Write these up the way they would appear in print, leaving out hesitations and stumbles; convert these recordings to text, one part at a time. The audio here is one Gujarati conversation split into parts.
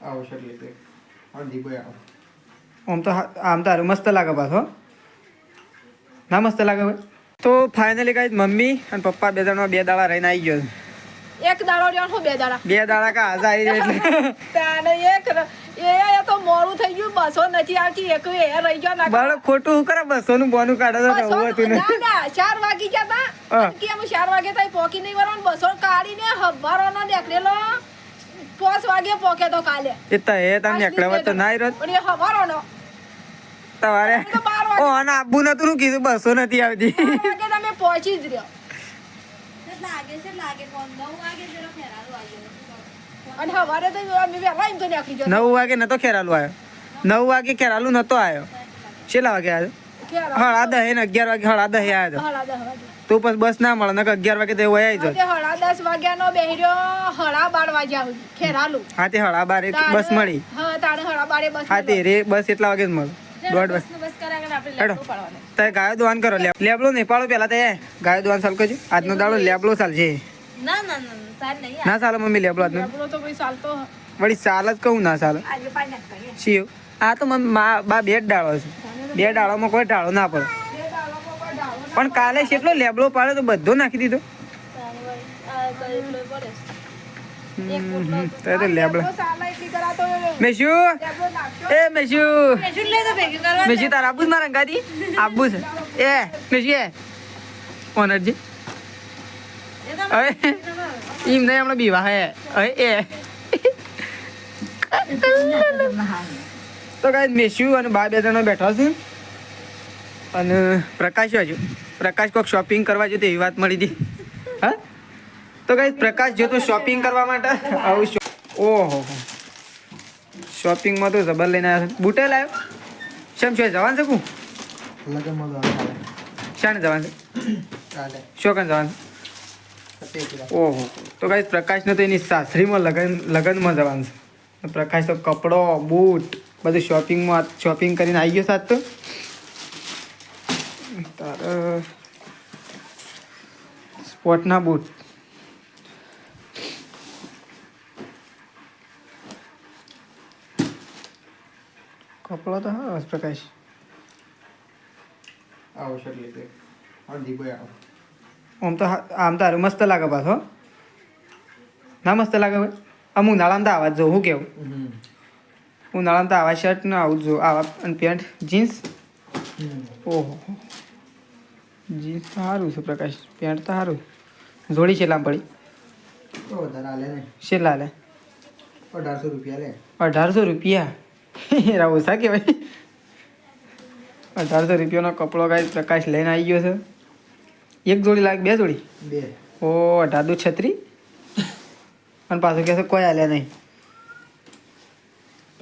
આવશે એટલે અડધી ભાઈ આવો. આમ તો મસ્ત લાગે પાછો. ના મસ્ત લાગે ભાઈ. તો ફાઇનલી ગાઈસ મમ્મી અને પપ્પા બે દાડા રહીને આવી ગયો. એક દાડો રહ્યો બે દાડા. બે દાડા કા આજા આવી એટલે તાને એક એ તો મોડું થઈ ગયું. બસો નથી આવતી એક એ રહી ગયો ના. બાળક ખોટું શું કરે 200 નું બોનું કાઢે તો કહું હતું ને. ના 4 વાગી ગયા તા કે અમે 4 વાગે તઈ પોકી નહીં વરવાનું 200 કાઢીને હવારોનો નીકળેલો 5 વાગે પોકે તો કાલે. એ તો એ તમને નીકળવા તો ના રહ્યો. પણ એ હવારોનો તમારે ઓ અને આબુ નતું કીધું 200 નથી આવતી. 4 વાગે તમે પહોંચી જ રહ્યો. અને હવારે તો અમે વેલા એમ તો નીકળી ગયો. 9 વાગે નતો ખેરાલુ આવ્યો. 9 વાગે ખેરાલુ નતો આવ્યો. કેટલા વાગે આવ્યો? 10:30 ને 11 વાગે 10:30 આવ્યો. 10:30 તો પછી બસ ના મળે નકર 11 વાગે તો એ વયા જાય. 10:30 વાગ્યાનો બેહર્યો 12:30 વાગ્યા સુધી ખેરાલુ. હા તે 12:30 બસ મળી. હા તાણે 12:30 બસ. હા તે રે બસ એટલા વાગે જ મળે. 1:30 બસ કરાගෙන આપણે લેબડો પાડવાનો. તે ગાયો દોવાન કરો લેબડો નહીં પાડો પેલા તે ગાયો દોવાન ચાલ કરજો. આજનો દાડો લેબડો ચાલશે. ના ચાલ નહીં. ના ચાલે મમ્મી લેબડો આજનો. લેબડો તો કોઈ ચાલતો વળી ચાલ જ કહું ના ચાલે. આજે પાણી નાખીએ. શિવ આ તો મમ્મી બા બે જ ડાળો છે. બે ડાળોમાં કોઈ ડાળો ના પડે. પણ કાલે કેટલો લેબડો પાડ્યો તો બધો નાખી દીધો. તો લેબડો મેશુ એ મેશુ તારા આબુ મારા ગાડી આબુ છે એ મેશુ એ ઓનરજી હવે એમ નહીં હમણાં બીવા હે હવે એ તો કાંઈ મેશુ અને બા બે જણા બેઠા છે અને પ્રકાશ હજુ પ્રકાશ કોઈક શોપિંગ કરવા જતો એવી વાત મળી હતી. હા તો કાંઈ પ્રકાશ જો તો શોપિંગ કરવા માટે આવું ઓહો શોપિંગમાં તો જબર લઈને આવ્યો છે. બુટે લાવ્યો શેમ શું જવાનું છે કું શાને જવાનું છે શોકન જવાનું ઓહો તો કાંઈ પ્રકાશને તો એની સાસરીમાં લગ્નમાં જવાનું છે. પ્રકાશ તો કપડો બૂટ બધું શોપિંગ કરીને આવી ગયો સાથ તો તારે સ્પોર્ટના બૂટ કપડો તો હા પ્રકાશ આવશે એટલે અડધી ભાઈ આવો. આમ તો મસ્ત લાગે પાછો. ના મસ્ત લાગે ભાઈ આમ ઉનાળામાં તો આવા જ જો હું કેવું ઉનાળામાં તો આવા શર્ટ ને આવું જો આવા અને પેન્ટ જીન્સ ઓહો જીન્સ તો સારું છે પ્રકાશ પેન્ટ તો સારું જોડી છેલ્લા પડી વધારે હાલે ને છેલ્લા લે 1800 રૂપિયા લે. 1800 રૂપિયા એરા ઓછા કહેવાય. 1800 રૂપિયાનો કપડો કાંઈ પ્રકાશ લઈને આવી ગયો છે. એક જોડી લાગે બે જોડી બે ઓ 1836 અને પાછું કહેશે કોઈ હાલ્યા નહીં.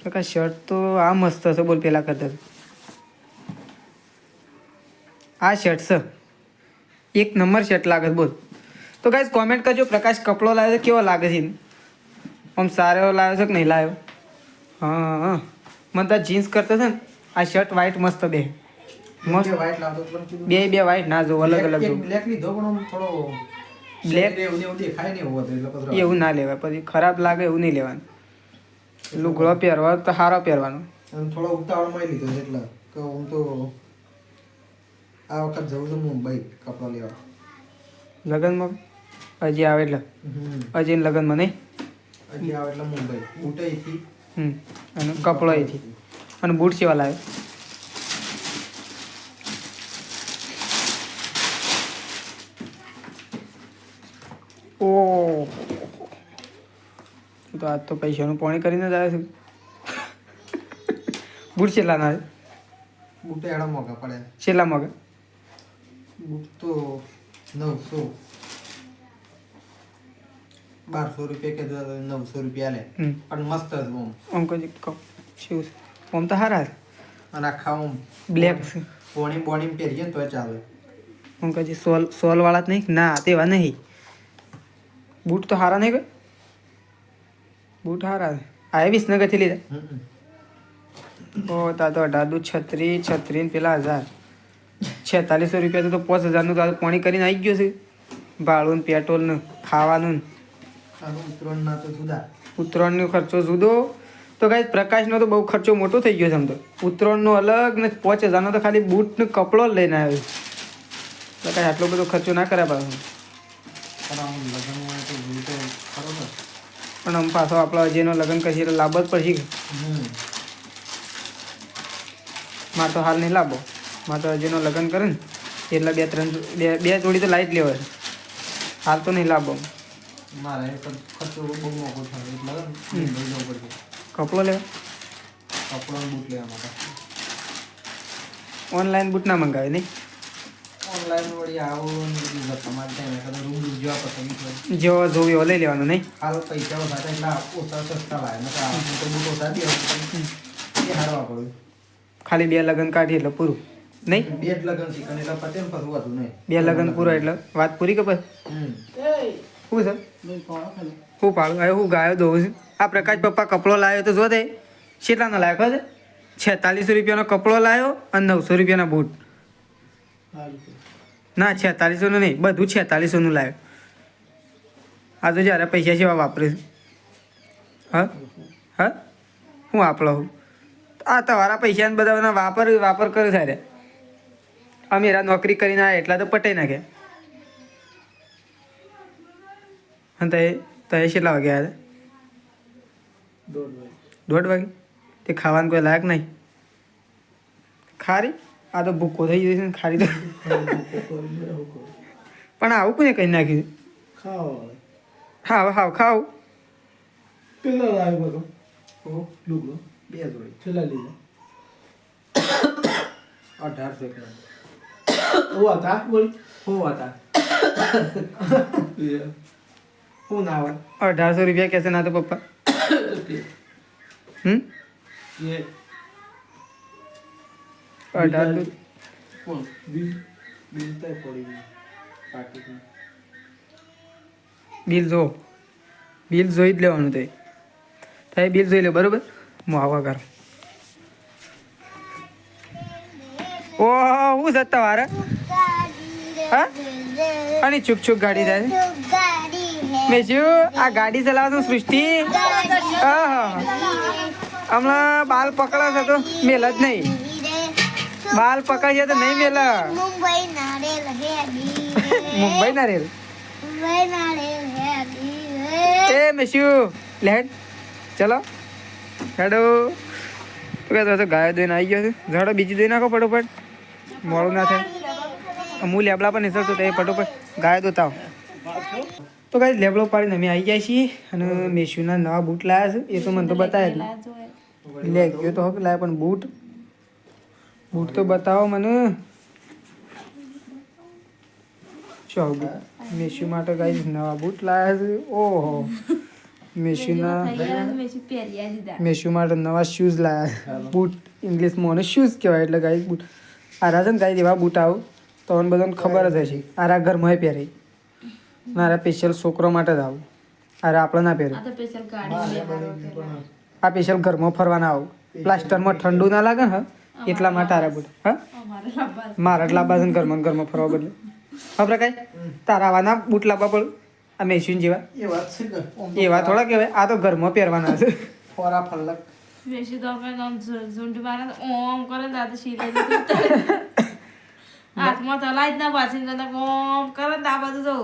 પ્રકાશ શર્ટ તો આ મસ્ત છે બોલ પેલા કરતા આ શર્ટ છે એક નંબર શર્ટ લાગે બોલ. તો ગાઈસ કોમેન્ટ કરજો પ્રકાશ કપડો લાવ્યો છે કેવો લાગે છે આમ સારો લાવ્યો છે કે નહીં લાવ્યો. હા મને તો જીન્સ કરતા છે ને આ શર્ટ વ્હાઈટ મસ્ત બે મસ્ત વ્હાઈટ લાવતો પણ કીધું બે વ્હાઈટ ના જો અલગ અલગ જો બ્લેક લીધો પણ આમ થોડો બ્લેક એવું દેખાય ને એવું હતું એટલે પતરો એવું ના લેવાય પછી ખરાબ લાગે એવું નહીં લેવાનું. લુગડો પહેરવા તો સારો પહેરવાનો. અને થોડો ઉતાવળમાં લીધો છે એટલે કે હું તો આ વખત જવું છું મુંબઈ કપડા લેવા લગ્નમાં હજી આવે એટલે હજી લગ્નમાં નહીં હજી આવે એટલે મુંબઈ બુટાઈથી અને કપડો અહીંથી અને બૂટ સેવા લાવે. ઓ તો આજ તો પૈસાનું પાણી કરીને જ આવે છે. બૂટ છેલ્લા ના બુટ એડા મોંઘા પડે છેલ્લા મોંઘા બુટ તો 900 1200 રૂપિયા કે 900 રૂપિયા લે પણ મસ્ત છે ઓમ આમ કઈ શું છે આમ તો સારા છે અને આખા ઓમ બ્લેક છે બોણી પહેરીએ ને તો ચાલે. આમ કઈ સોલ વાળા જ નહીં ના તેવા નહીં બૂટ તો સારા નહીં કોઈ બૂટ સારા આ વિસનગરથી લીધા ઓ તા તો 1836 પેલા 1000 4600 રૂપિયા તો 5000 નું તો પાણી કરીને આવી ગયો છે. ભાડું પેટ્રોલ ને ખાવાનું ઉત્તરાયણના તો જુદા ઉત્તરાયણનો ખર્ચો જુદો તો ગાઈસ પ્રકાશનો તો બહુ ખર્ચો મોટો થઈ ગયો છે આમ તો. ઉત્તરાયણનો અલગ ને 5000નો તો ખાલી બૂટ ને કપડો જ લઈને આવ્યો. પ્રકાશ આટલો બધો ખર્ચો ના કર્યા પાછો. પણ આમ લગ્નમાં તો જોયું તો ખરો ને. પણ આમ પાછો આપણો જેનો લગ્ન કરીએ એટલે લાભ જ પડશે કે. મારે તો હાલ નહીં લાભો. મારે તો જેનો લગ્ન કરે ને એટલે 2-3 જોડી તો લાવી જ લેવાય. હાલ તો નહીં લાભો. મારે તો ખર્ચો બહુ મોટો થાય એટલે લઈ જવું પડશે. કપડો લેવા કપડાં બૂટ લેવા માટે ઓનલાઈન બૂટ ના મંગાવે નહીં. ઓનલાઈન વળી આવો ને બધું તમારે ત્યાં કદાચ રૂમ જોવા પસંદ હોય જેવો જોવી એવો લઈ લેવાનો નહીં. હાલ પૈસા વધારે એટલે ઓછા સસ્તા લાવે નકર આપણે તો બૂટ ઓછા દે એ હારવા પડે. ખાલી 2 લગ્ન કાઢી એટલે પૂરું નહીં. 2 જ લગ્ન શીખણ એટલે પતે ને પછી વધુ નહીં. 2 લગ્ન પૂરા એટલે વાત પૂરી કે પછી શું છે હું પાડું હવે હું ગાયો દઉં છું. આ પ્રકાશ પપ્પા કપડો લાવ્યો તો જો દે કેટલાનો લાવ્યો ખબર છે? 4600 રૂપિયાનો કપડો લાવ્યો અને 900 રૂપિયાના બૂટ. ના 4600નું નહીં, બધું 4600નું લાવ્યો. આ તો જ્યારે પૈસા જેવા વાપરે છે. હા હા હું આપણો હું આ તમારા પૈસાને બધા વાપર કરે સારે. અમે નોકરી કરીને આવ્યા એટલા તો પટાઈ નાખ્યા. અને તે કેટલા વાગે આવ્યા? 1:30 વાગે. તે ખાવાનું કોઈ લાયક નહીં. ખારી આ તો ભૂકો થઈ જશે ને ખારી તો. પણ આવું કોને કહી નાખ્યું? ખાવ ખાવ ખાવ. 2 જોડી 1800 હું ના હોય 1800 રૂપિયા કહેશે ના તો પપ્પા. હમ 1800 બિલ જોઈ જ લેવાનું. તે થાય બિલ જોઈ લે બરોબર. હું આવા કર ઓહ હું સત્તા વારે હા અને ચૂક ચૂક ગાડી થાય. મેં શું આ ગાડી ચલાવતું સૃષ્ટિ હમણાં બાલ પકડાશે તો મેલ જ નહીં. બાલ પકડશે તો નહીં મેલ. મુંબઈ ના રેલ એ મેં શું લેડ ચલો હેડો. તો ગાયો દોઈને આવી ગયો છે. ઝાડો બીજી દોઈ નાખો ફટોફટ મોડું ના થાય. હું લેબડા પર નીકળતો તો એ ફટોફટ ગાયો દોતા. તો ગાય લેબડો પાડીને અમે આવી જાય છીએ અને મેસ્યુના નવા બૂટ લાવ્યા છે. એ તો મને તો બતાવ્યા જ લે ગયો તો હવે લાવ્યા પણ બૂટ તો બતાવો મને. ચો મેસ્યુ માટે ગાય નવા બૂટ લાવ્યા છે. ઓહો મેસ્યુ માટે નવા શૂઝ લાવ્યા. બૂટ ઇંગ્લિશમાં અને શૂઝ કહેવાય એટલે ગાય બૂટ. આ રાજન ગાય એવા બૂટ આવું તો મને બધાને ખબર જ હશે. આરા ઘરમાં પહેરે મારા સ્પેશિયલ છોકરો માટે જ આવું. અરે આપણે ના પહેરે. આ સ્પેશિયલ ઘરમાં ફરવાના આવું. પ્લાસ્ટરમાં ઠંડુ ના લાગે ને એટલા માટે આરા બૂટ. હા મારા જ લાવવા છે ઘરમાં ફરવા બદલે. ખબર કાંઈ તારા આવાના બૂટ લાવવા પડે. આ મેસ્યુન જેવા એવા થોડા કહેવાય. આ તો ઘરમાં પહેરવાના છે. ફોરા ફલક હાથમાં તલાઈ જ ના પાછી ઓમ કરે ને આ બધું જો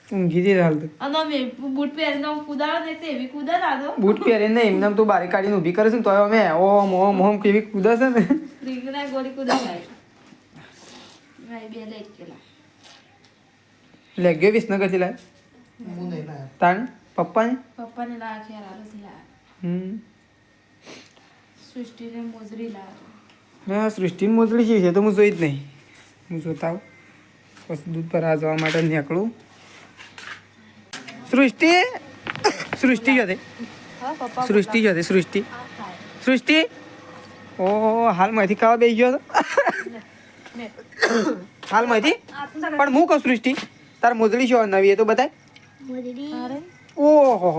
ઊંઘી જઈ હાલ તો. અને બૂટ પહેરીને કુદાડો ને તેવી કુદા દાદો બૂટ પહેરીને એમને તો બારી કાઢીને ઊભી કરે છે ને તો અમે ઓમ ઓમ ઓમ કેવી કુદા છે ને. રીંગણા ગોળી કુદા લાય બે લેટ કેલા લે ગયો વિસનગરથી લાય હું નહીં લાયા. તાણ પપ્પાને પપ્પાને લા ખેર આલો થી લા સૃષ્ટિને મોજરી લા હા સૃષ્ટિની મોજડી છે તો હું જોઈ જ નહીં. હું જોતા આવું પછી દૂધ પર આ જવા માટે નીકળું. સૃષ્ટિ જતે સૃષ્ટિ ઓહો હાલમાંથી ખાવા બેસી ગયો હતો. હાલમાંથી પણ હું કહું સૃષ્ટિ તાર મોજડી છે નવી એ તો બતાય. ઓહો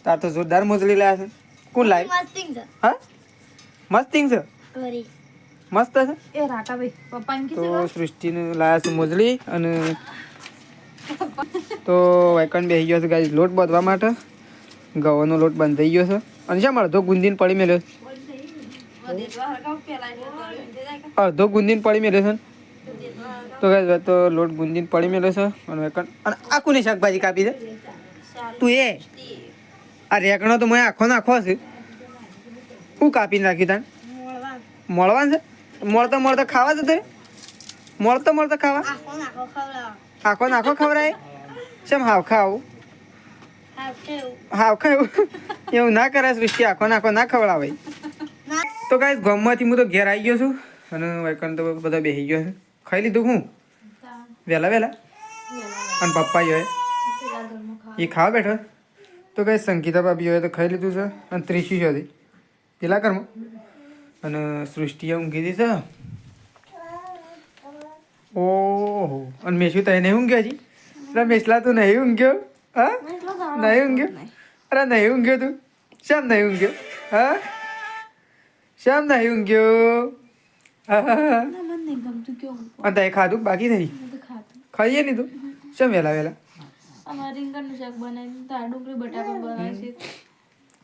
તાર તો જોરદાર મોજડી લાયા છે. કોણ લાવી? હા મસ્તિંગ છે મસ્ત છે. એ રાટા ભાઈ પપ્પાને તો કીધું સૃષ્ટિને લાયા છે મોજડી અને તો વાયકણ બેસી ગયો છે ગાય લોટ બાંધવા માટે. ઘઉંનો લોટ બંધ થઈ ગયો છે. અને શેમ અડધો ગુંદીને પડી મેલ્યો અડધો ગુંદીને પડી મેલ્યો છે ને? તો guys, તો લોટ ગુંદીને પડી મેલ્યો છે અને આ કોની શાકભાજી કાપી છે તું એ આ રેકણો તો મને આખો નાખો છે શું કાપીને નાખ્યું તાન મળવાનું છે મળતા મળતા ખાવા છે તારે મળતા ખાવા આખો નાખો ખવડાય શેમ હાવ ખાવું હાવ ખાવું એવું ના કરાય સૃષ્ટિ આખો નાખો ના ખવડાવે તો ગાઈસ ગામમાંથી હું તો ઘેર આવી ગયો છું અને વાયકણ તો બધા બેસી ગયો છે ખાઈ લીધું હું વહેલા અને પપ્પા જોઈએ એ ખાવા બેઠો તો કઈ સંગીતા ભાભી હોય તો ખાઈ લીધું છે અને ત્રીસી છે હતી પેલા ઘરમાં અને સૃષ્ટિએ ઊંઘી હતી છે ઓહો અને મેશું તને નહીં ઊંઘ્યો હજી અરે મેસલા તું નહીં ઊંઘ્યો હા નહીં ઊંઘ્યો અરે નહીં ઊંઘ્યો તું શેમ નહીં ઊંઘ્યો હા શેમ નહીં ઊંઘ્યો અને તે ખાધું બાકી થઈ ખાઈએ નહીં તું શેમ વહેલા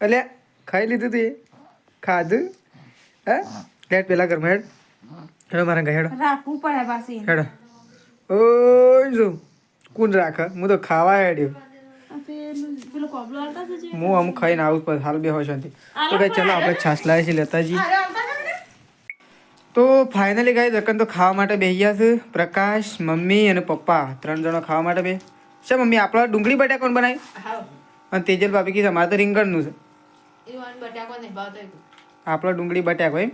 એટલે ખાઈ લીધું તું એ ખાધું હે લેટ પેલા ઘરમાં હેડ હેડો મારા ઘરે હેડો રાખવું પડે પાછી હેડો ઓય જો કોણ રાખે હું તો ખાવા હેડ્યો પેલો કોબલો આવતા છે હું અમુક ખાઈને આવું પર હાલ બે હોય શાંતિ તો કઈ ચલો આપણે છાશ લાવીએ છીએ લેતાજી તો ફાઇનલી ગાઈસ અકન તો ખાવા માટે બેસી ગયા છે પ્રકાશ મમ્મી અને પપ્પા 3 જણો ખાવા માટે બે છે મમ્મી આપણા ડુંગળી બટાકા કોણ બનાવી અને તેજલ ભાભી કીધું અમારે તો રીંગણનું છે આપણો ડુંગળી બટાકો એમ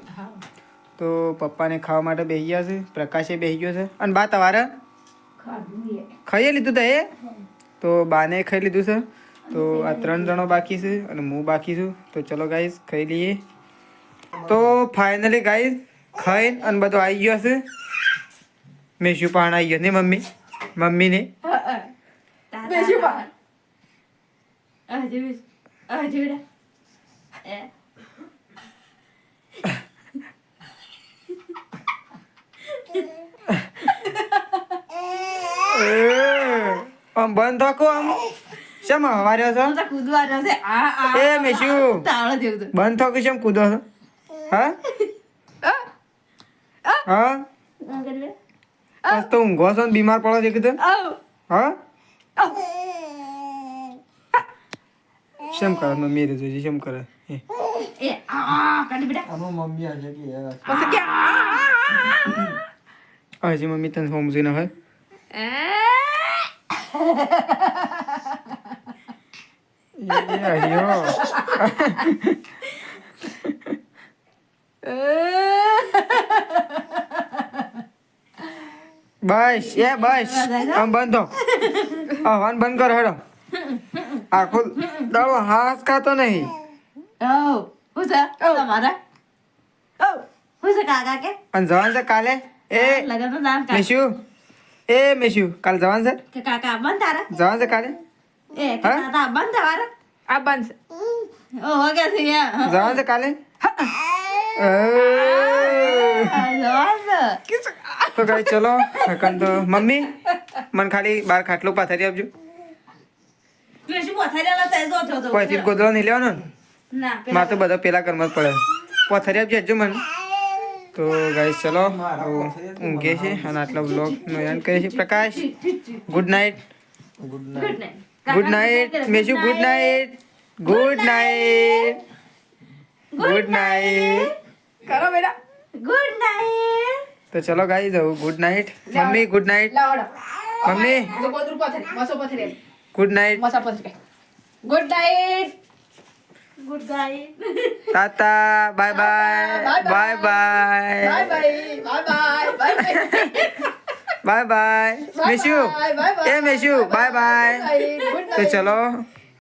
તો પપ્પાને ખાવા માટે બેસી ગયા છે પ્રકાશે બેસી ગયો છે અને બા તમારે ખાઈ લીધું તો એ તો બાને ખાઈ લીધું છે તો આ 3 જણો બાકી છે અને હું બાકી છું તો ચલો ગાઈસ ખાઈ લઈએ તો ફાઇનલી ગાઈસ ખાઈને અને બધું આવી ગયો છે મેશું પાણ આવી ગયો ને મમ્મીને આમ બંધ થાકો આમ શેમ હવાર્યો છો એ મેશું બંધ થાકો શેમ કૂદો છો હા હા બસ તો ઊંઘો છો ને બીમાર પડો છે કીધું હા શેમ કરે મમ્મી રે જોજી શેમ કરે મમ્મી આજે કે હજી મમ્મી તને સમજી ના હોય બસ બસ આમ બંધો હવાન બંધ કર હેડો આખો દાડો હાસ ખાતો નહીં અને જવાન છે કાલે મેશુ કાલે જવાન છે જવાન છે કાલે જવાન છે કાલે તો કઈ ચલો તો મમ્મી મને ખાલી બાર ખાટલો પાથરી આપજો કોઈથી ગોદડો નહીં લેવાનો ને મારે તો બધા પેલા ઘરમાં જ પડે પાથરી આપજો હજુ મને તો ગાઈસ ચલો ઊંઘે છે અને આટલા બ્લોગ નો એન્ડ કરીએ છીએ Prakash good night good night મેશુ good night good night good night કરો બેટા ગુડ નાઇટ તો ચલો guys good night mummy good night mummy good night good night good night tata bye bye bye bye bye bye મેશુ એ મેશુ બાય બાય તો ચલો